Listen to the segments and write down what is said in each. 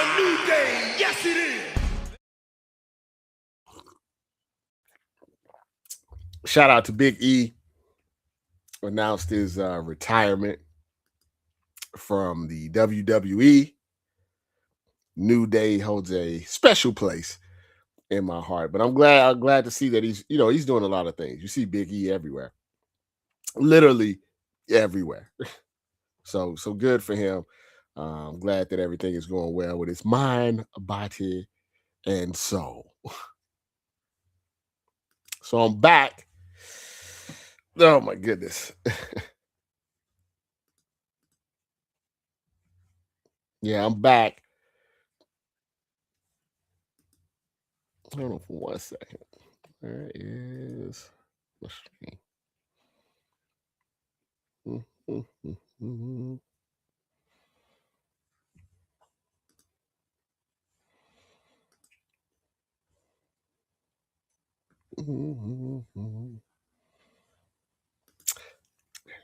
a new day. Yes, it is. Shout out to Big E. Announced his retirement from the WWE. New Day holds a special place in my heart, but I'm glad to see that he's doing a lot of things. You see Big E everywhere, literally everywhere. So good for him. I'm glad that everything is going well with his mind, body, and soul. So I'm back. Oh my goodness. Yeah, I'm back. Hold on for 1 second. Where is the stream?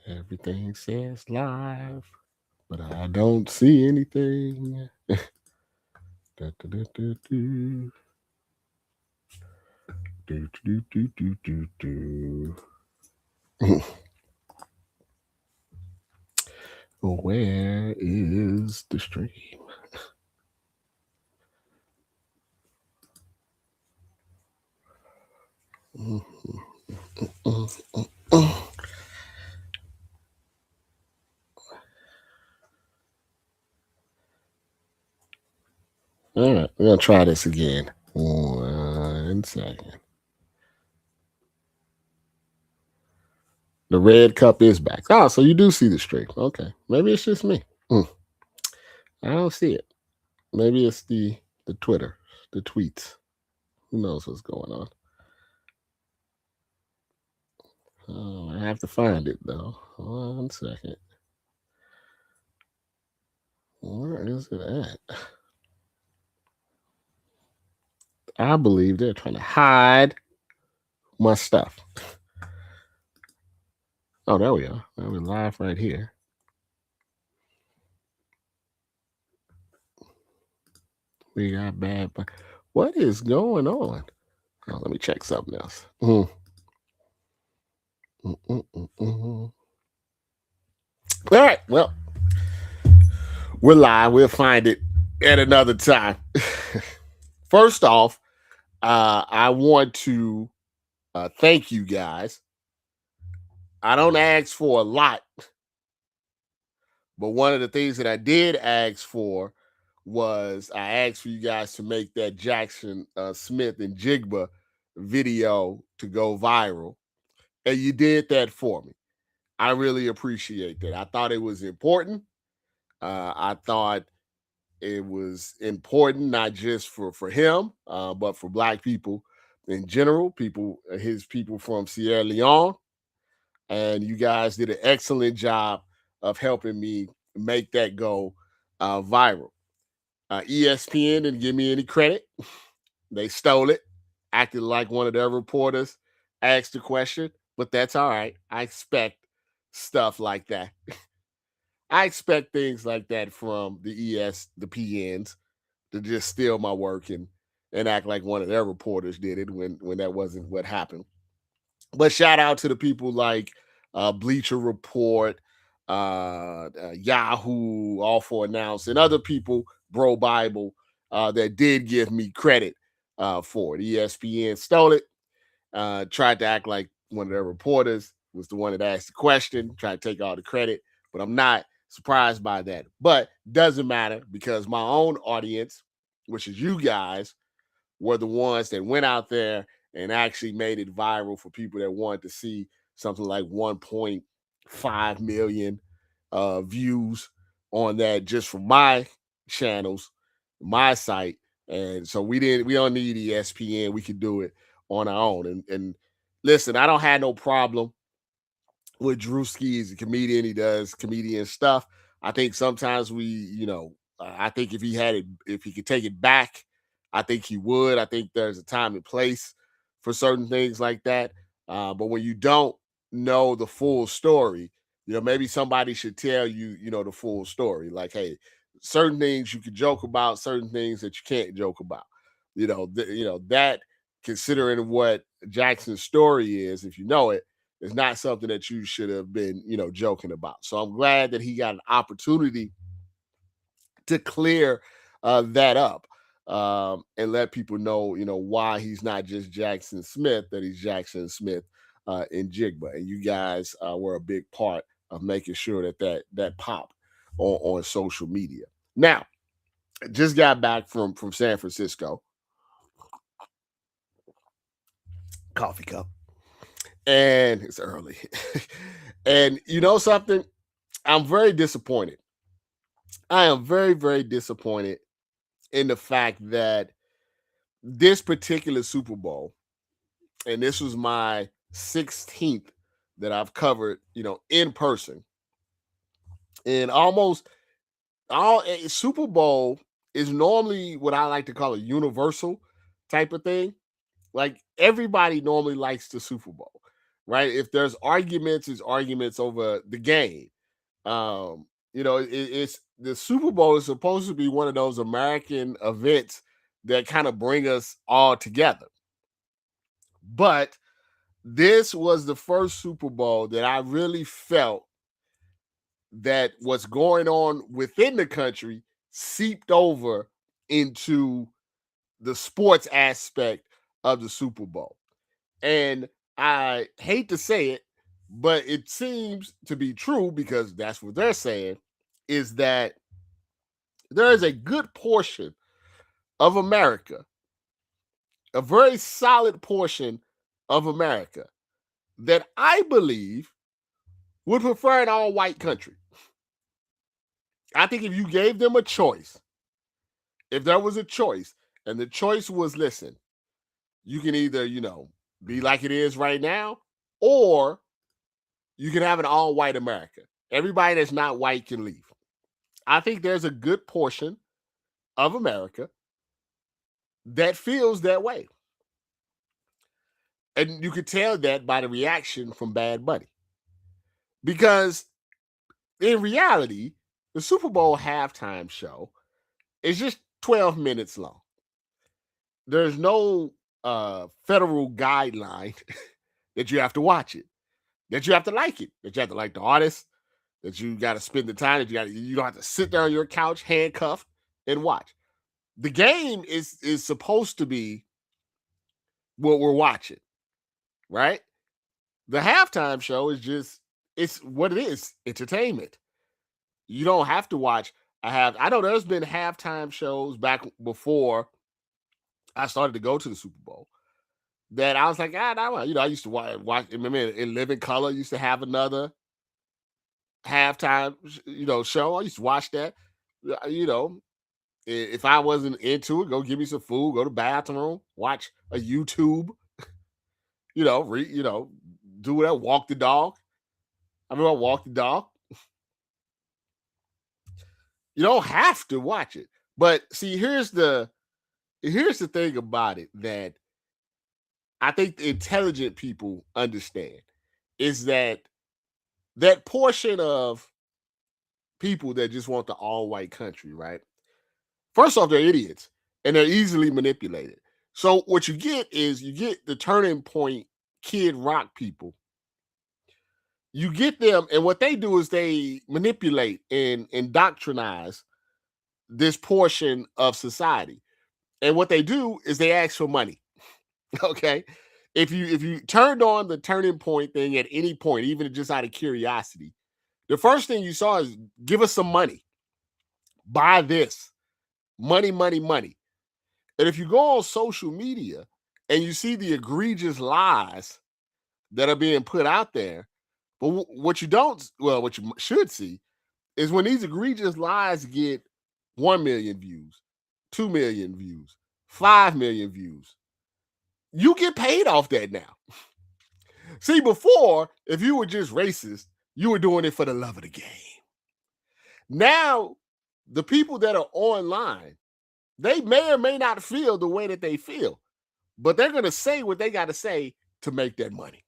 Everything says live, but I don't see anything. Da, da, da, da, do. Do, do, do, do, do, do. Where is the stream? All right, we're gonna try this again. 1 second. The red cup is back. Oh, so you do see the stream. Okay, maybe it's just me. I don't see it. Maybe it's the Twitter, the tweets. Who knows what's going on? Oh, I have to find it though. 1 second. Where is it at? I believe they're trying to hide my stuff. Oh, there we are. We're live right here. We got bad. What is going on? Oh, let me check something else. All right. Well, we're live. We'll find it at another time. First off, I want to thank you guys. I don't ask for a lot, but one of the things that I did ask for was I asked for you guys to make that Jackson Smith and Jigba video to go viral. And you did that for me. I really appreciate that. I thought it was important. I thought it was important not just for him, but for Black people in general, his people from Sierra Leone. And you guys did an excellent job of helping me make that go viral. ESPN didn't give me any credit. They stole it, acted like one of their reporters asked the question, but that's all right. I expect stuff like that. I expect things like that from the PNs to just steal my work and act like one of their reporters did it when that wasn't what happened. But shout out to the people like Bleacher Report, Yahoo, All for Announce, and other people, Bro Bible, that did give me credit for it. ESPN stole it, tried to act like one of their reporters was the one that asked the question, tried to take all the credit, but I'm not surprised by that. But doesn't matter because my own audience, which is you guys, were the ones that went out there and actually made it viral for people that wanted to see something like 1.5 million views on that just from my channels, my site. And so we don't need ESPN. We could do it on our own. And listen, I don't have no problem with Drewski. He's a comedian. He does comedian stuff. I think sometimes I think if he could take it back, I think he would. I think there's a time and place for certain things like that. But when you don't know the full story, maybe somebody should tell you, the full story. Like, hey, certain things you can joke about, certain things that you can't joke about. That considering what Jackson's story is, if you know it, is not something that you should have been, joking about. So I'm glad that he got an opportunity to clear that up, and let people know, why he's not just Jackson Smith, that he's Jackson Smith in Jigba. And you guys were a big part of making sure that popped on social media. Now, just got back from San Francisco, coffee cup, and it's early. And you know something? I'm very disappointed. I am very, very disappointed in the fact that this particular Super Bowl, and this was my 16th that I've covered, in person. And almost all Super Bowl is normally what I like to call a universal type of thing. Like everybody normally likes the Super Bowl, right? If there's arguments, it's arguments over the game. It's the Super Bowl is supposed to be one of those American events that kind of bring us all together. But this was the first Super Bowl that I really felt that what's going on within the country seeped over into the sports aspect of the Super Bowl. And I hate to say it, but it seems to be true because that's what they're saying, is that there is a good portion of America, a very solid portion of America, that I believe would prefer an all-white country. I think if you gave them a choice, if there was a choice, and the choice was, listen, you can either, be like it is right now, or you can have an all-white America. Everybody that's not white can leave. I think there's a good portion of America that feels that way. And you could tell that by the reaction from Bad Bunny. Because in reality, the Super Bowl halftime show is just 12 minutes long. There's no federal guideline that you have to watch it, that you have to like it, that you have to like the artist, that you got to spend the time, that you don't have to sit there on your couch handcuffed and watch. The game is supposed to be what we're watching, right? The halftime show is just, it's what it is, entertainment. You don't have to watch. I know there's been halftime shows back before I started to go to the Super Bowl that I was like, I used to watch. Remember in Living Color used to have another halftime, show. I used to watch that. If I wasn't into it, go give me some food, go to the bathroom, watch a YouTube, do whatever, walk the dog. I remember I walked the dog. You don't have to watch it. But see, here's the thing about it that I think the intelligent people understand is that portion of people that just want the all-white country, right? First off, they're idiots and they're easily manipulated. So what you get is you get the Turning Point Kid Rock people. You get them, and what they do is they manipulate and indoctrinize this portion of society. And what they do is they ask for money. Okay. If you turned on the Turning Point thing at any point, even just out of curiosity, the first thing you saw is give us some money. Buy this. Money, money, money. And if you go on social media and you see the egregious lies that are being put out there, but what you should see is when these egregious lies get 1 million views, 2 million views, 5 million views, you get paid off that now. See, before, if you were just racist, you were doing it for the love of the game. Now, the people that are online, they may or may not feel the way that they feel, but they're going to say what they got to say to make that money.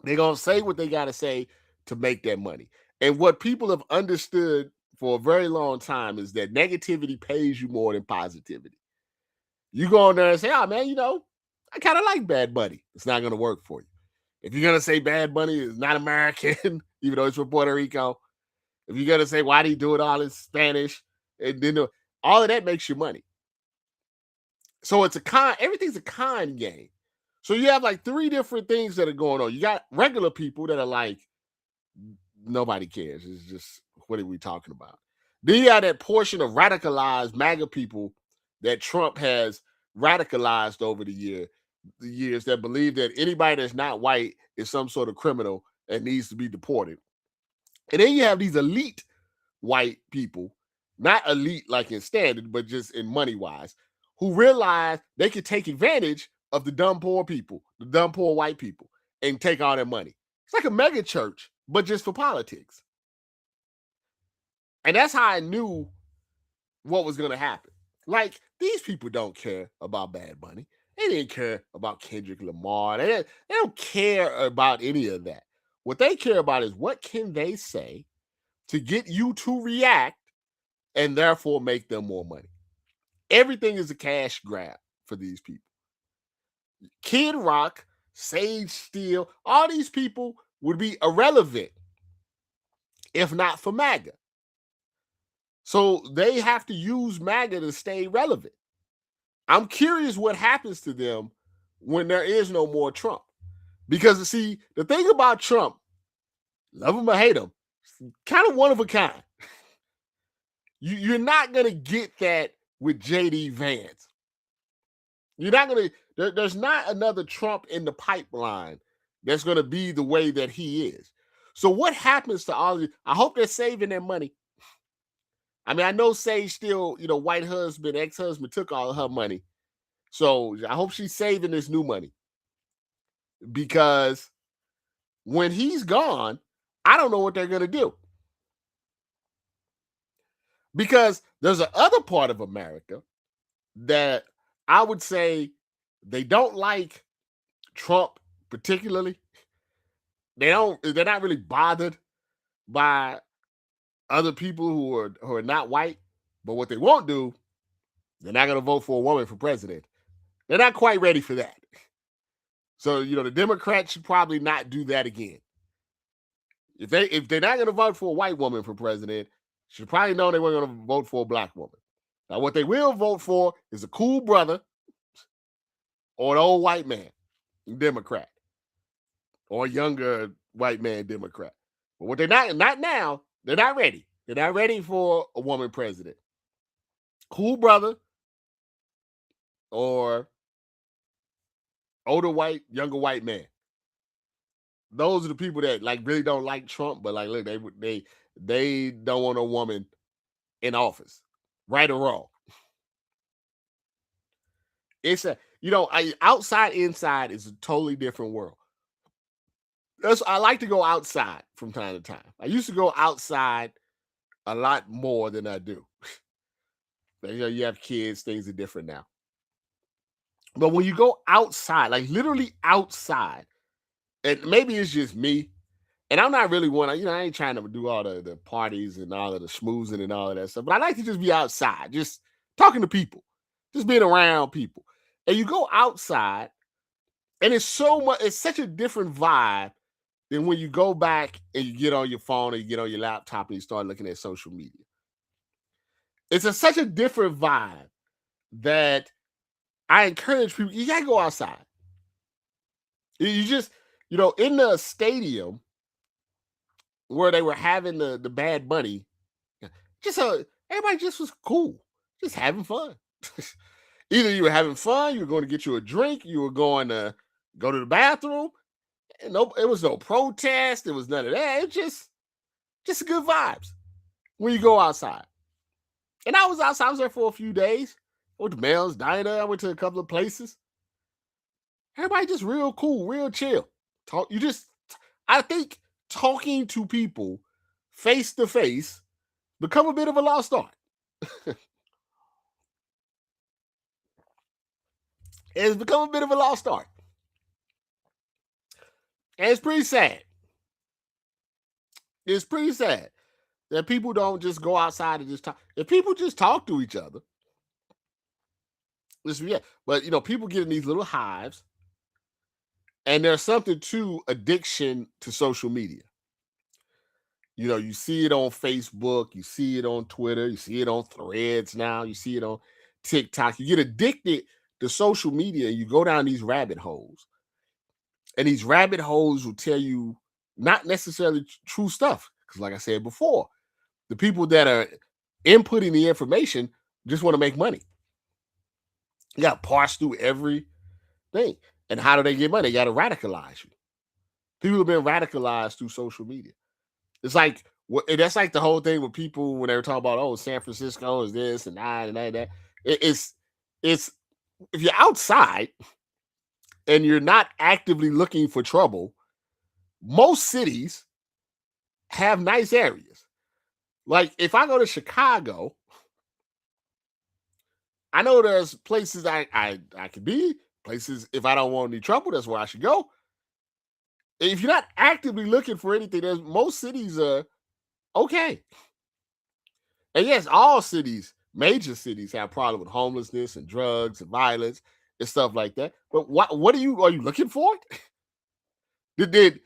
They're going to say what they got to say to make that money. And what people have understood for a very long time is that negativity pays you more than positivity. You go in there and say, oh man, I kind of like Bad Bunny. It's not going to work for you. If you're going to say Bad Bunny is not American, even though it's from Puerto Rico, if you're going to say, why do he do it all in Spanish? And then all of that makes you money. So it's everything's a con game. So you have like three different things that are going on. You got regular people that are like, nobody cares. It's just, what are we talking about? Then you have that portion of radicalized MAGA people that Trump has radicalized over the years that believe that anybody that's not white is some sort of criminal and needs to be deported. And then you have these elite white people, not elite like in standard, but just in money wise, who realize they can take advantage of the dumb poor people, the dumb poor white people, and take all their money. It's like a mega church, but just for politics. And that's how I knew what was going to happen. Like, these people don't care about Bad Bunny. They didn't care about Kendrick Lamar. They don't care about any of that. What they care about is what can they say to get you to react and therefore make them more money. Everything is a cash grab for these people. Kid Rock, Sage Steele, all these people would be irrelevant if not for MAGA. So they have to use MAGA to stay relevant. I'm curious what happens to them when there is no more Trump. Because, see, the thing about Trump, love him or hate him, kind of one of a kind. You're not going to get that with J.D. Vance. You're not going to, there's not another Trump in the pipeline that's going to be the way that he is. So what happens to all of you? I hope they're saving their money. I mean, I know Sage still, white husband, ex-husband took all of her money. So I hope she's saving this new money. Because when he's gone, I don't know what they're going to do. Because there's a other part of America that I would say they don't like Trump particularly. They're not really bothered by other people who are not white. But what they won't do, they're not going to vote for a woman for president. They're not quite ready for that. So, the Democrats should probably not do that again. If they're not going to vote for a white woman for president, should probably know they weren't going to vote for a black woman. Now, what they will vote for is a cool brother or an old white man, Democrat, or a younger white man, Democrat. But what they're not now, they're not ready. They're not ready for a woman president. Cool brother or older white, younger white man. Those are the people that really don't like Trump, but look, they don't want a woman in office, right or wrong. It's outside, inside is a totally different world. I like to go outside from time to time. I used to go outside a lot more than I do. You have kids, things are different now. But when you go outside, literally outside, and maybe it's just me, and I'm not really one, I ain't trying to do all the parties and all of the schmoozing and all of that stuff, but I like to just be outside, just talking to people, just being around people. And you go outside, and it's such a different vibe than when you go back and you get on your phone or you get on your laptop and you start looking at social media. It's such a different vibe that I encourage people, you gotta go outside. You just, in the stadium where they were having the Bad Bunny, everybody just was cool, just having fun. Either you were having fun, you were going to get you a drink, you were going to go to the bathroom. And it was no protest, it was none of that. It just good vibes when you go outside. And I was outside, I was there for a few days. I went to Mel's Diner, I went to a couple of places. Everybody just real cool, real chill. I think talking to people face to face become a bit of a lost art. It's become a bit of a lost art. And it's pretty sad. It's pretty sad. That people don't just go outside and just talk. If people just talk to each other, yeah. But people get in these little hives, and there's something to addiction to social media. You see it on Facebook, you see it on Twitter, you see it on Threads now, you see it on TikTok. You get addicted to social media and you go down these rabbit holes. And these rabbit holes will tell you not necessarily true stuff. Because, like I said before, the people that are inputting the information just want to make money. You got to parse through everything. And how do they get money? They got to radicalize you. People have been radicalized through social media. It's like that's like the whole thing with people when they were talking about, San Francisco is this and that and that. It's if you're outside and you're not actively looking for trouble, most cities have nice areas. Like if I go to Chicago, I know there's places I could be, places if I don't want any trouble, that's where I should go. If you're not actively looking for anything, there's most cities are okay. And yes, all cities, major cities, have problem with homelessness and drugs and violence and stuff like that. But what are you looking for? Did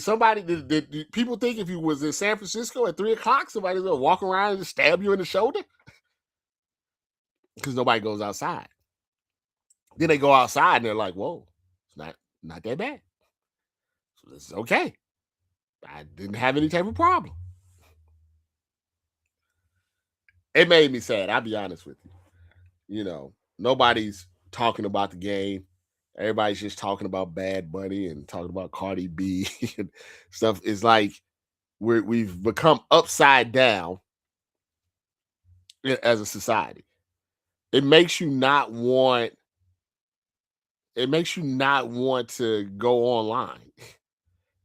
somebody did people think if you was in San Francisco at 3:00, somebody's gonna walk around and stab you in the shoulder? Because nobody goes outside. Then they go outside and they're like, whoa, it's not that bad. So this is okay. I didn't have any type of problem. It made me sad. I'll be honest with you. Nobody's talking about the game. Everybody's just talking about Bad Bunny and talking about Cardi B and stuff. It's like we've become upside down as a society. It makes you not want. It makes you not want to go online.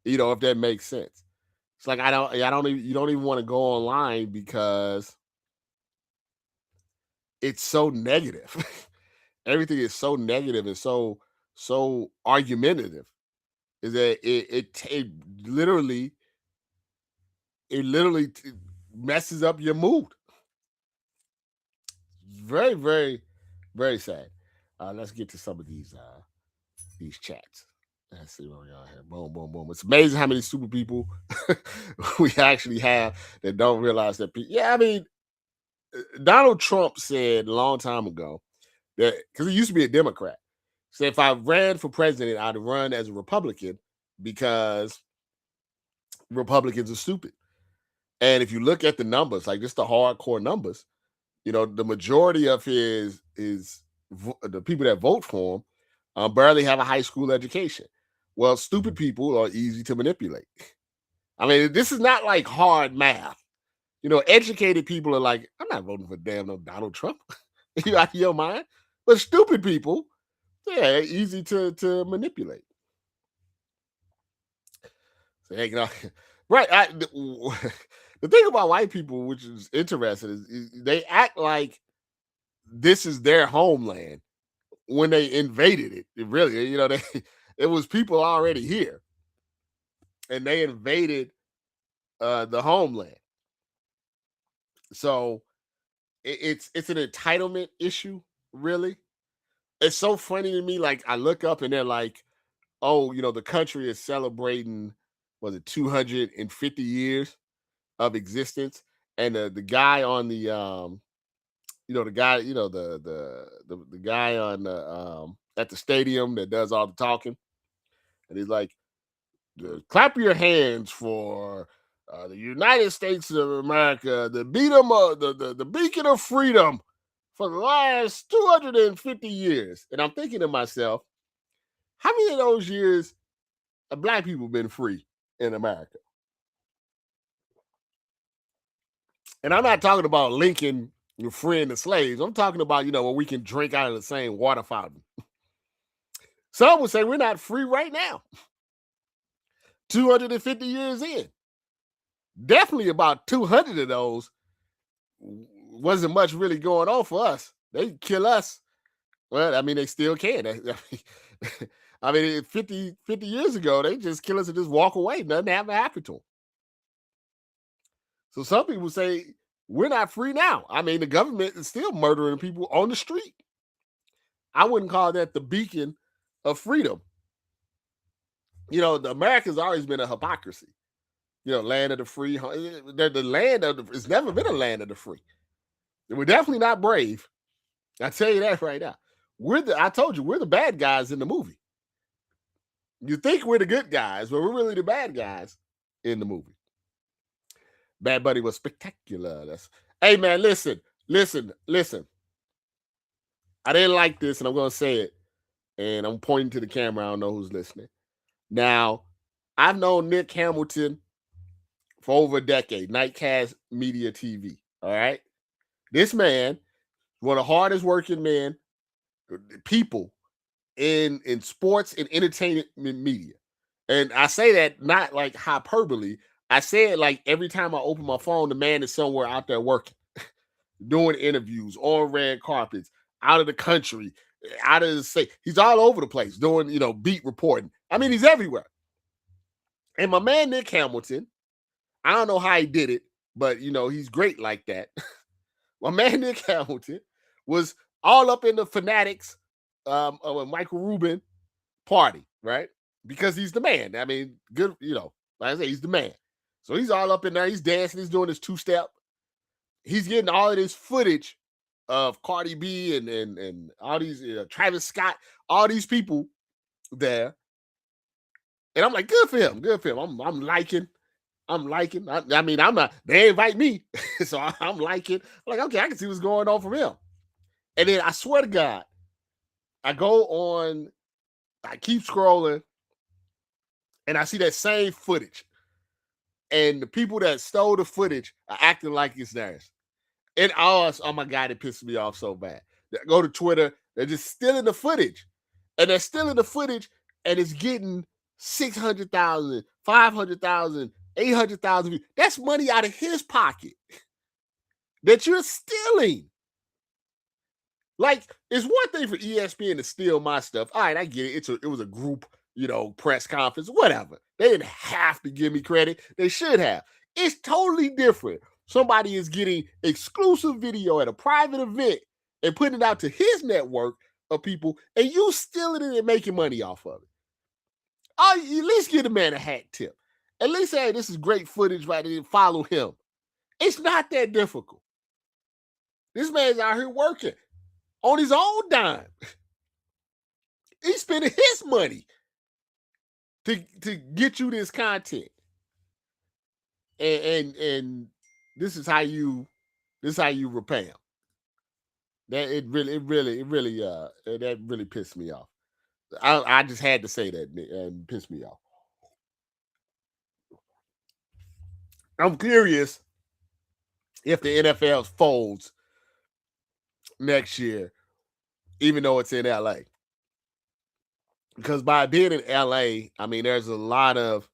If that makes sense. It's like you don't even want to go online because it's so negative. Everything is so negative and so argumentative. Is that it literally messes up your mood. Very, very, very sad. Let's get to some of these chats. Let's see what we got here. Boom, boom, boom. It's amazing how many super people we actually have that don't realize that. Yeah, I mean, Donald Trump said a long time ago that because he used to be a Democrat, said if I ran for president, I'd run as a Republican because Republicans are stupid. And if you look at the numbers, like just the hardcore numbers, the majority of the people that vote for him barely have a high school education. Well, stupid people are easy to manipulate. I mean, this is not like hard math. Educated people are like, I'm not voting for damn no Donald Trump. You out of your mind? But stupid people, yeah, easy to manipulate. So, right. The thing about white people, which is interesting, is they act like this is their homeland when they invaded it. It really, it was people already here, and they invaded the homeland. So it's an entitlement issue, really. It's so funny to me. Like I look up and they're like, "Oh, the country is celebrating, was it 250 years of existence?" And the guy on the the guy, the guy on the at the stadium that does all the talking, and he's like, clap your hands for the United States of America, the beacon of freedom for the last 250 years. And I'm thinking to myself, how many of those years have black people been free in America? And I'm not talking about Lincoln freeing the slaves. I'm talking about, where we can drink out of the same water fountain. Some would say we're not free right now. 250 years in. Definitely about 200 of those wasn't much really going on for us. They kill us. Well, I mean, they still can. I mean, 50 years ago, they just kill us and just walk away. Nothing ever happened to them. So some people say we're not free now. I mean, the government is still murdering people on the street. I wouldn't call that the beacon of freedom. The America's always been a hypocrisy. Land of the free. The land of it's never been a land of the free. We're definitely not brave. I tell you that right now. I told you, we're the bad guys in the movie. You think we're the good guys, but we're really the bad guys in the movie. Bad Buddy was spectacular. Hey man, listen. I didn't like this, and I'm gonna say it, and I'm pointing to the camera. I don't know who's listening. Now, I've known Nick Hamilton for over a decade, Nightcast Media TV. All right. This man, one of the hardest working men, people in sports and entertainment media. And I say that not like hyperbole. I say it like every time I open my phone, the man is somewhere out there working, doing interviews, on red carpets, out of the country, out of the state. He's all over the place doing, beat reporting. I mean, he's everywhere. And my man, Nick Hamilton, I don't know how he did it, but, he's great like that. My man, Nick Hamilton, was all up in the fanatics of a Michael Rubin party, right? Because he's the man. I mean, good, like I say, he's the man. So he's all up in there. He's dancing. He's doing his two-step. He's getting all of this footage of Cardi B and all these Travis Scott, all these people there. And I'm like, good for him. Good for him. I'm liking. I mean, I'm not. They invite me, so I'm liking. I'm like, okay, I can see what's going on from him. And then I swear to God, I go on. I keep scrolling, and I see that same footage. And the people that stole the footage are acting like it's theirs. And oh my God, it pisses me off so bad. They go to Twitter, they're just stealing the footage. And they're stealing the footage, and it's getting 600,000, 500,000, 800,000 views. That's money out of his pocket that you're stealing. Like, it's one thing for ESPN to steal my stuff. All right, I get it. It was a group, press conference, whatever. They didn't have to give me credit. They should have. It's totally different. Somebody is getting exclusive video at a private event and putting it out to his network of people, and you stealing it and making money off of it. Oh, at least give the man a hat tip. At least say, hey, this is great footage, right? And follow him. It's not that difficult. This man's out here working on his own dime. He's spending his money to get you this content. And this is how you repay him. That that really pissed me off. I just had to say that and pissed me off. I'm curious if the NFL folds next year, even though it's in LA. Because by being in LA, I mean there's a lot of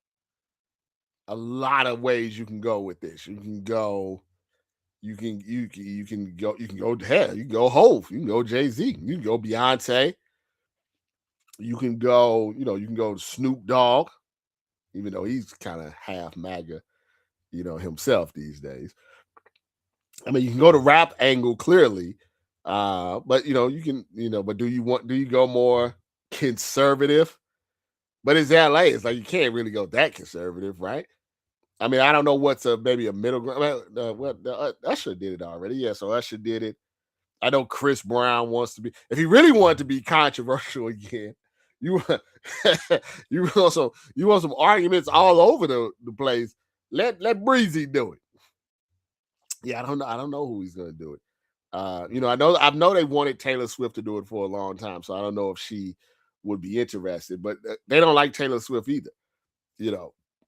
ways you can go with this. You can go hell, you can go Hove, you can go Jay-Z, you can go Beyonce, you can go, you can go Snoop Dogg, even though he's kind of half MAGA, himself these days. I mean, you can go to rap angle clearly, but you can, but do you go more conservative? But it's LA. It's like you can't really go that conservative, right? I mean, I don't know what's maybe a middle ground. Usher did it already. Yeah, so Usher did it. I know Chris Brown wants to be. If he really wanted to be controversial again, you want some arguments all over the place. Let Breezy do it. Yeah, I don't know who he's gonna do it. I know they wanted Taylor Swift to do it for a long time, so I don't know if she would be interested. But they don't like Taylor Swift either.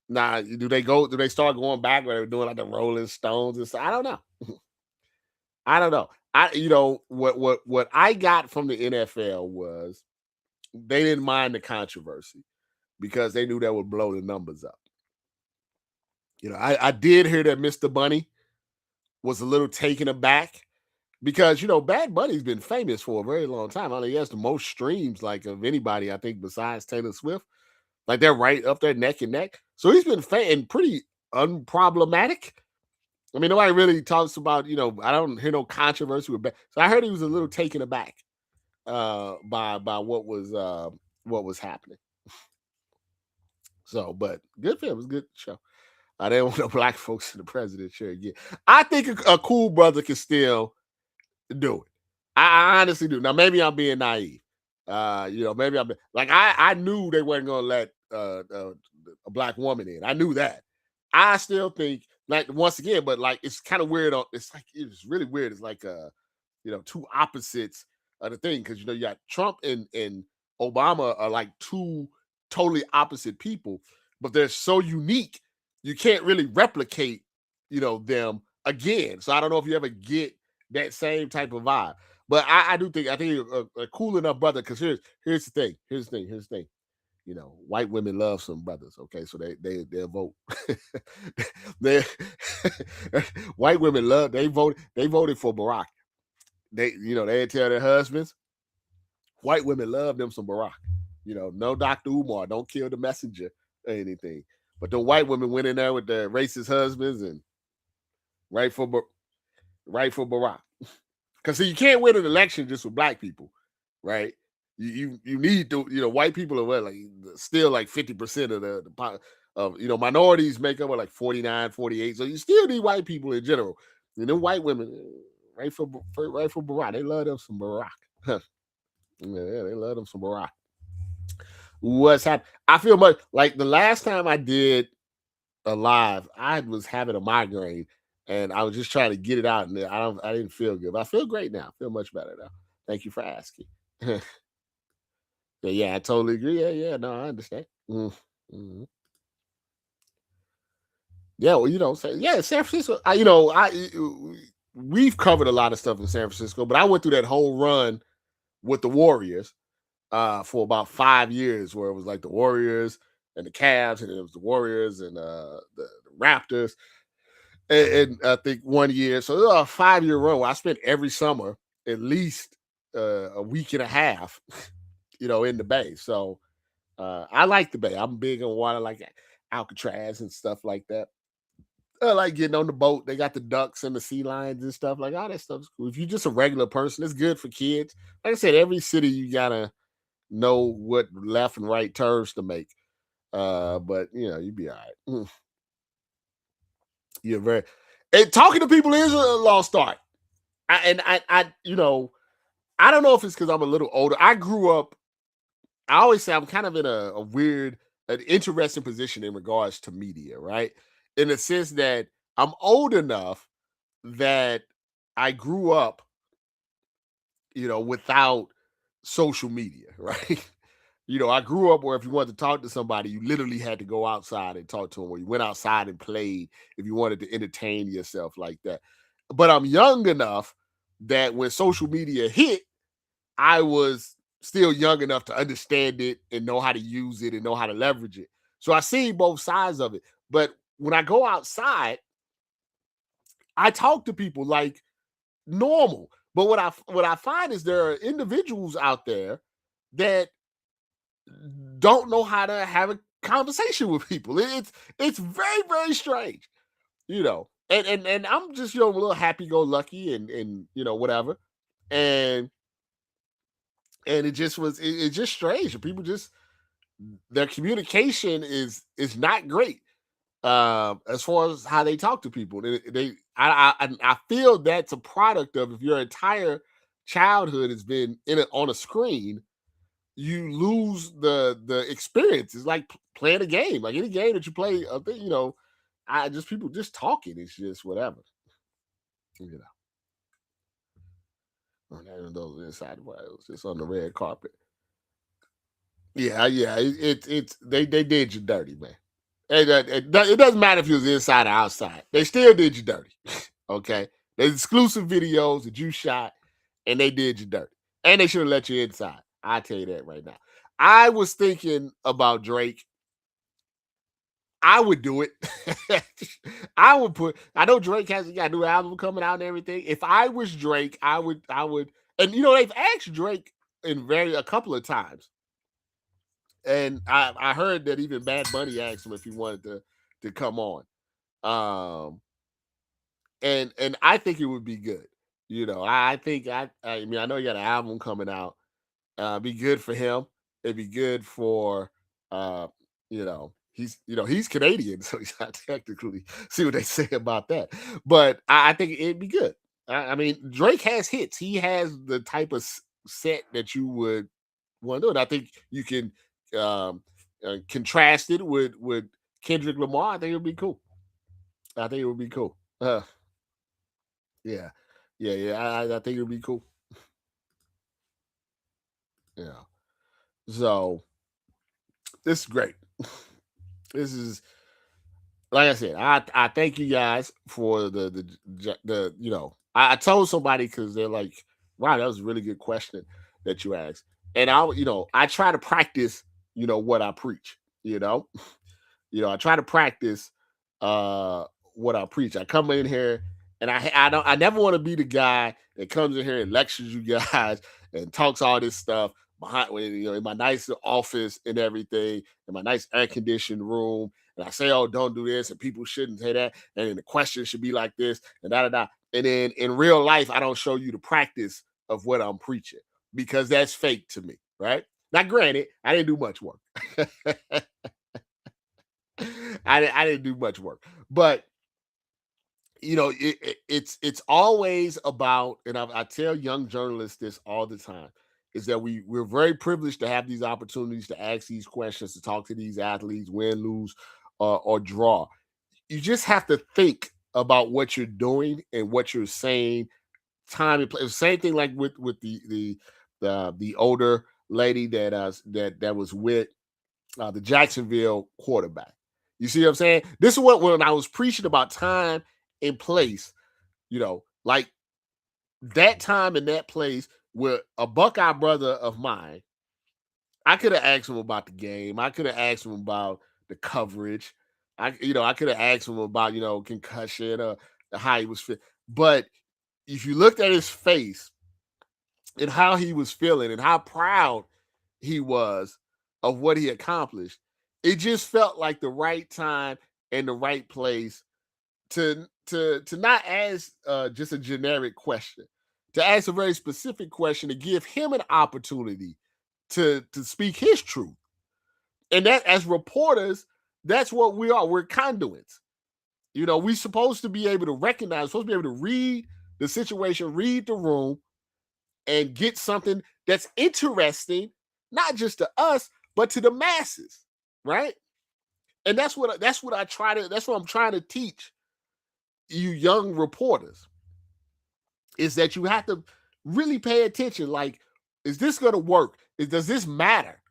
Now, do they start going back where they're doing like the Rolling Stones and stuff? I don't know. I don't know. What I got from the NFL was they didn't mind the controversy because they knew that would blow the numbers up. I did hear that Mr. Bunny was a little taken aback because Bad Bunny's been famous for a very long time. I mean, he has the most streams like of anybody, I think, besides Taylor Swift. Like they're right up there neck and neck. So he's been and pretty unproblematic. I mean, nobody really talks about, I don't hear no controversy with. So I heard he was a little taken aback by what was happening. So, but good for him. It was a good show. I didn't want no black folks in the president chair again. I think a cool brother can still do it. I honestly do. Now, maybe I'm being naive. Maybe I'm like I knew they weren't gonna let a black woman in. I knew that. I still think, like, once again, but like it's kind of weird. It's really weird. It's like two opposites of the thing, because you got Trump and Obama are like two totally opposite people, but they're so unique you can't really replicate them again. So I don't know if you ever get that same type of vibe, but I do think a cool enough brother, because here's the thing. White women love some brothers. Okay, so they'll vote. they White women they voted for Barack. They tell their husbands, white women love them some Barack. No Dr. Umar, don't kill the messenger or anything. But the white women went in there with their racist husbands and right for Barack. Because you can't win an election just with black people, right? You need to, white people are like still like 50% of the minorities make up like 49, 48. So you still need white people in general. And then white women, right for Barack, they love them some Barack. Yeah, they love them some Barack. What's happened? I feel much like the last time I did a live, I was having a migraine and I was just trying to get it out, and I didn't feel good. But I feel great now. I feel much better now. Thank you for asking. Yeah, I totally agree. Yeah, no, I understand. Mm-hmm. Yeah, well, yeah, San Francisco. We've covered a lot of stuff in San Francisco, but I went through that whole run with the Warriors for about 5 years, where it was like the Warriors and the Cavs, and it was the Warriors and the Raptors. And I think 1 year, so it was a 5-year run where I spent every summer at least a week and a half, in the Bay. So I like the Bay. I'm big on water, like Alcatraz and stuff like that. I like getting on the boat. They got the ducks and the sea lions and stuff. Like all that stuff's cool. If you're just a regular person, it's good for kids. Like I said, every city you gotta know what left and right turns to make. But you'd be all right. You're very and talking to people is a lost art. I don't know if it's because I'm a little older. I grew up. I always say I'm kind of in a weird, an interesting position in regards to media, right? In the sense that I'm old enough that I grew up, without social media, right? I grew up where if you wanted to talk to somebody, you literally had to go outside and talk to them, or you went outside and played if you wanted to entertain yourself like that. But I'm young enough that when social media hit, I was still young enough to understand it and know how to use it and know how to leverage it. So I see both sides of it. But when I go outside, I talk to people like normal. But what I find is there are individuals out there that don't know how to have a conversation with people. It's very, very strange, And I'm just a little happy go lucky and whatever. And it just it's just strange. People just their communication is not great as far as how they talk to people. I feel that's a product of, if your entire childhood has been on a screen, you lose the experience. It's like playing a game, like any game that you play. I think I just people just talking. It's just whatever, you know. Those inside the was just on the red carpet. Yeah. It's they did you dirty, man. It doesn't matter if you was inside or outside. They still did you dirty. Okay, there's exclusive videos that you shot, and they did you dirty, and they should have let you inside. I tell you that right now. I was thinking about Drake. I would do it. I would put. I know Drake has got a new album coming out and everything. If I was Drake, I would. And they've asked Drake a couple of times, and I heard that even Bad Bunny asked him if he wanted to come on. Um, and I think it would be good. I think I mean I know you got an album coming out. Be good for him. It'd be good for uh, he's Canadian, so he's not technically see what they say about that. But I think it'd be good. I mean, Drake has hits. He has the type of set that you would want to do, and I think you can contrast it with Kendrick Lamar. I think it would be cool. I think it would be cool. Yeah, yeah. I think it would be cool. Yeah. So this is great. This is like I said. I thank you guys for the I told somebody because they're like, wow, that was a really good question that you asked, and I try to practice what I preach. You know, I try to practice uh what I preach. I come in here and I never want to be the guy that comes in here and lectures you guys and talks all this stuff behind in my nice office and everything, in my nice air conditioned room. And I say, oh, don't do this, and people shouldn't say that, and then the question should be like this, and da da da. And then in real life, I don't show you the practice of what I'm preaching because that's fake to me, right? Now, granted, I didn't do much work. I didn't do much work, but it's always about, and I tell young journalists this all the time, is that we're very privileged to have these opportunities to ask these questions, to talk to these athletes, win, lose, or draw. You just have to think about what you're doing and what you're saying. Time and place. Same thing like with the older lady that was with the Jacksonville quarterback. You see what I'm saying? This is what when I was preaching about time and place, like that time and that place with a Buckeye brother of mine, I could have asked him about the game. I could have asked him about the coverage. I could have asked him about, concussion or how he was fit. But if you looked at his face and how he was feeling and how proud he was of what he accomplished, it just felt like the right time and the right place to not ask just a generic question, to ask a very specific question to give him an opportunity to speak his truth. And that as reporters, that's what we are. We're conduits. We're supposed to be able to recognize, supposed to be able to read the situation, read the room, and get something that's interesting, not just to us, but to the masses, right? And that's what I'm trying to teach you young reporters, is that you have to really pay attention. Like, is this going to work? Does this matter?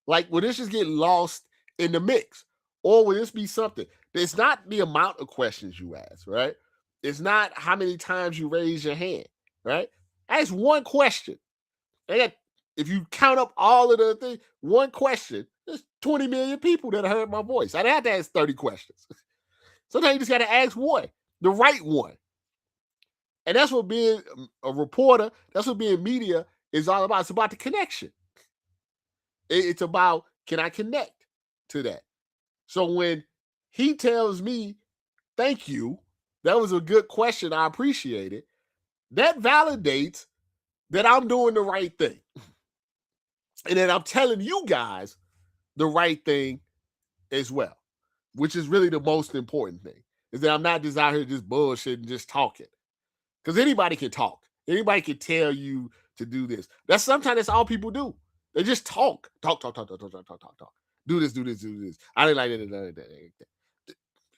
Like, will this just get lost in the mix? Or will this be something? It's not the amount of questions you ask, right? It's not how many times you raise your hand, right? Ask one question. And if you count up all of the things, one question, there's 20 million people that heard my voice. I didn't have to ask 30 questions. Sometimes you just got to ask one, the right one. And that's what being a reporter, that's what being media is all about. It's about the connection. It's about, can I connect to that? So when he tells me, thank you, that was a good question, I appreciate it, that validates that I'm doing the right thing. And then I'm telling you guys the right thing as well, which is really the most important thing, is that I'm not just out here just bullshitting, just talking. Because anybody can talk. Anybody can tell you to do this. Sometimes that's all people do. They just talk. Talk. Do this. I didn't like that.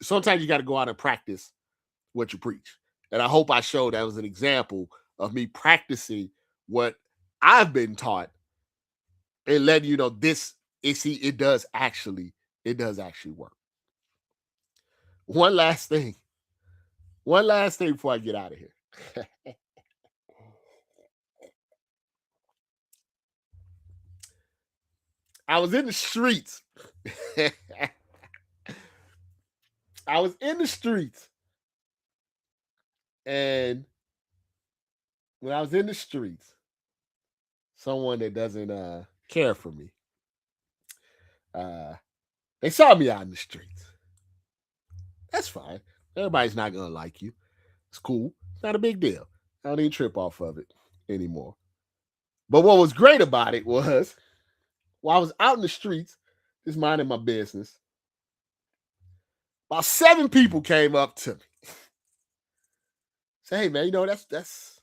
Sometimes you got to go out and practice what you preach. And I hope I showed that was an example of me practicing what I've been taught and letting you know it does actually work. One last thing before I get out of here. I was in the streets. I was in the streets. And when I was in the streets, someone that doesn't care for me, they saw me out in the streets. That's fine. Everybody's not gonna like you. It's cool. It's not a big deal. I don't even trip off of it anymore. But what was great about it was while I was out in the streets, just minding my business, about 7 people came up to me. Say, hey man, that's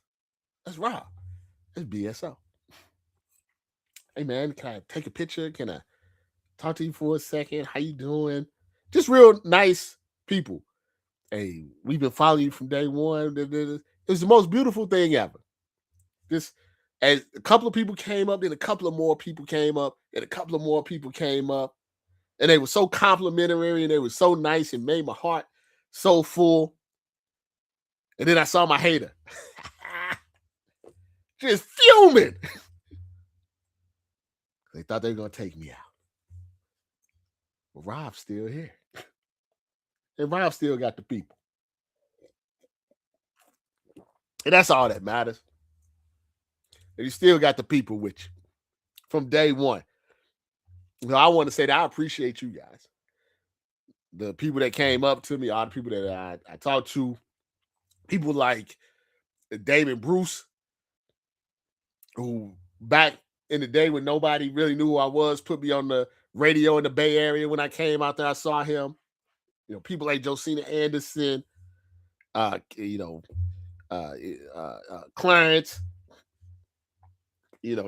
Rob. That's BSO. Hey man, can I take a picture? Can I talk to you for a second? How you doing? Just real nice people. Hey, we've been following you from day one. It was the most beautiful thing ever. This, as a couple of people came up, then a couple of more people came up, and a couple of more people came up, and they were so complimentary and they were so nice and made my heart so full. And then I saw my hater just fuming. They thought they were gonna take me out. But Rob's still here. And Rob still got the people. And that's all that matters. And you still got the people with you from day one. I want to say that I appreciate you guys. The people that came up to me, all the people that I talked to, people like David Bruce, who back in the day when nobody really knew who I was, put me on the radio in the Bay Area. When I came out there, I saw him. People like Josina Anderson, Clarence,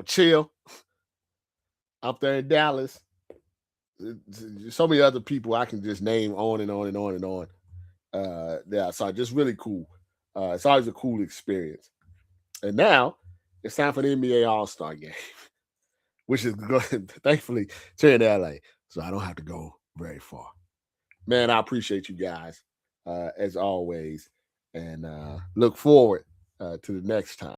Chill up there in Dallas. So many other people I can just name on and on and on and on. Yeah, so just really cool. It's always a cool experience. And now it's time for the NBA All-Star game, which is good, thankfully here in LA, so I don't have to go very far. Man, I appreciate you guys as always, and look forward to the next time.